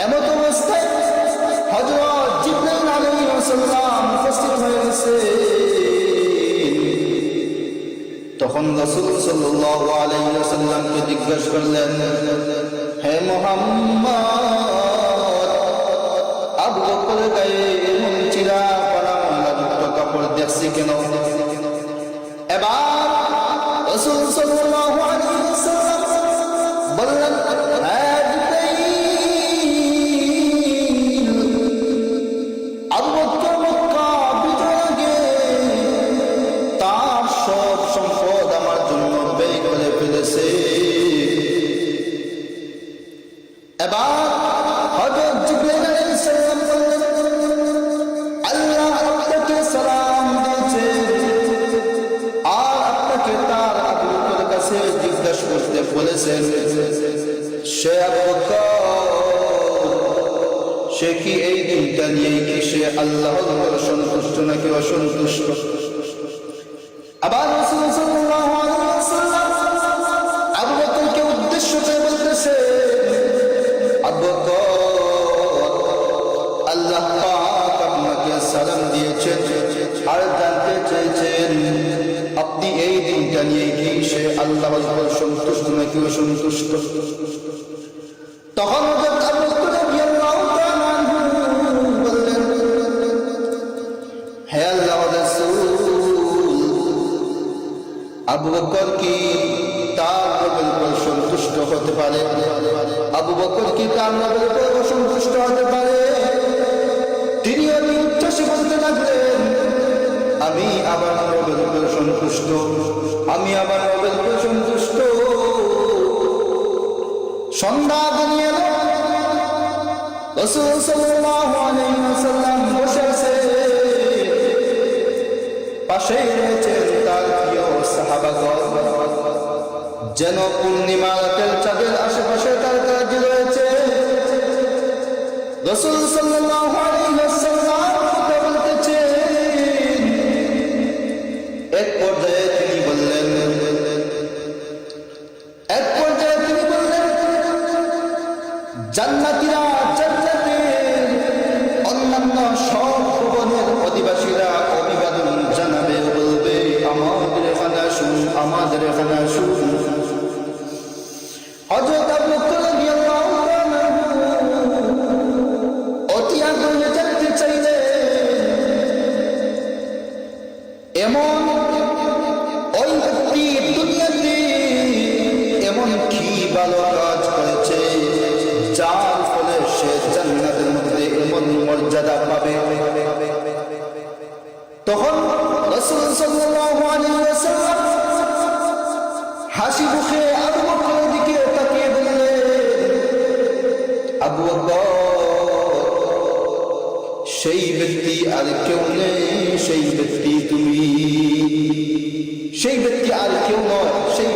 এমত অবস্থায় হযরত জিবরাইল আলাইহিস সালাম উপস্থিত হয়ে গেছে। তখন রাসূল সাল্লাল্লাহু আলাইহি ওয়াসাল্লামকে জিজ্ঞাসা করলেন, হে মুহাম্মদ, আবু বকরের গায়ে এমন চিরা পানাময়লা কাপড় দেখছি কেন? এবার রাসূল সাল্লাল্লাহু আলাইহি ওয়াসাল্লাম বললেন, হে জিবরাইল, আবু বকর মক্কা বিজয়ের আগে তার সব সম্পদ আমার জন্য ব্যয় করে ফেলেছে। এবার হযরত জিবরাইল আলাইহিস সালাম বললেন, আল্লাহ আপনাকে সালাম দিয়েছে আর আপনাকে তার আবু বকরের কাছে জিজ্ঞাসা করতে বলেছেন। সে আবু বকর, সে কি এই দিনটা নিয়ে কি সে আল্লাহর উপর সন্তুষ্ট নাকি অসন্তুষ্ট? আবার রাসূল সাল্লাল্লাহু আলাইহি ওয়াসাল্লাম আবু বকরকে উদ্দেশ্য করে বলতেছে, আবু বকর, আল্লাহ পাক আপনাকে সালাম দিয়েছেন আর জানতে চেয়েছেন আপনি এই দিনটা নিয়ে কি সে আল্লাহর উপর সন্তুষ্ট নাকি অসন্তুষ্ট? তখন হযরত আবু বকর রাদিয়াল্লাহু তাআলা আনহু বললেন, হে আল্লাহর রাসূল, আবু বকর কি তার রবের উপর সন্তুষ্ট হতে পারে? আবু বকর কি তার রবের উপর অসন্তুষ্ট হতে পারে? তিনি অতি উচ্ছ্বাসে বলতে লাগলেন, আমি আমার রবের উপর সন্তুষ্ট, আমি আমার রবের উপর সন্তুষ্ট। সন্ধ্যা গড়িয়ে এল, রাসূল সাল্লাল্লাহু আলাইহি ওয়াসাল্লাম বসে আছে, পাশেই রয়েছেন তার প্রিয় সাহাবাগণ, যেন পূর্ণিমা রাতের চাঁদের আশেপাশে তার কাজ রয়েছে। রাসূল সাল্লাল্লাহু আলাইহি ওয়াসাল্লাম কথা বলতেছেন, এক পর্যায়ে তিনি বললেন, জান্নাতীরা জান্নাতের অন্যান্য সব ভবনের অধিবাসীরা অভিবাদন জানাবে, বলবে, আমাদের এখানে আসুন, আমাদের এখানে আসুন। হযরত আবু বকর রাদিয়াল্লাহু তাআলা অতি আগ্রহে জানতে চাইলেন, এমন ওই ব্যক্তি দুনিয়াতে এমন কি ভালো কাজ করেছে যার ফলে সে জান্নাতের মধ্যে এমন মর্যাদা পাবে? তখন রাসূল সাল্লাল্লাহু আলাইহি ওয়াসাল্লাম হাসি মুখে আবু বকরের দিকে তাকিয়ে বললেন, আবু বকর, সেই ব্যক্তি আর কেউ নেই, সেই ব্যক্তি তুমি, সেই ব্যক্তি আর কেউ নয়, সেই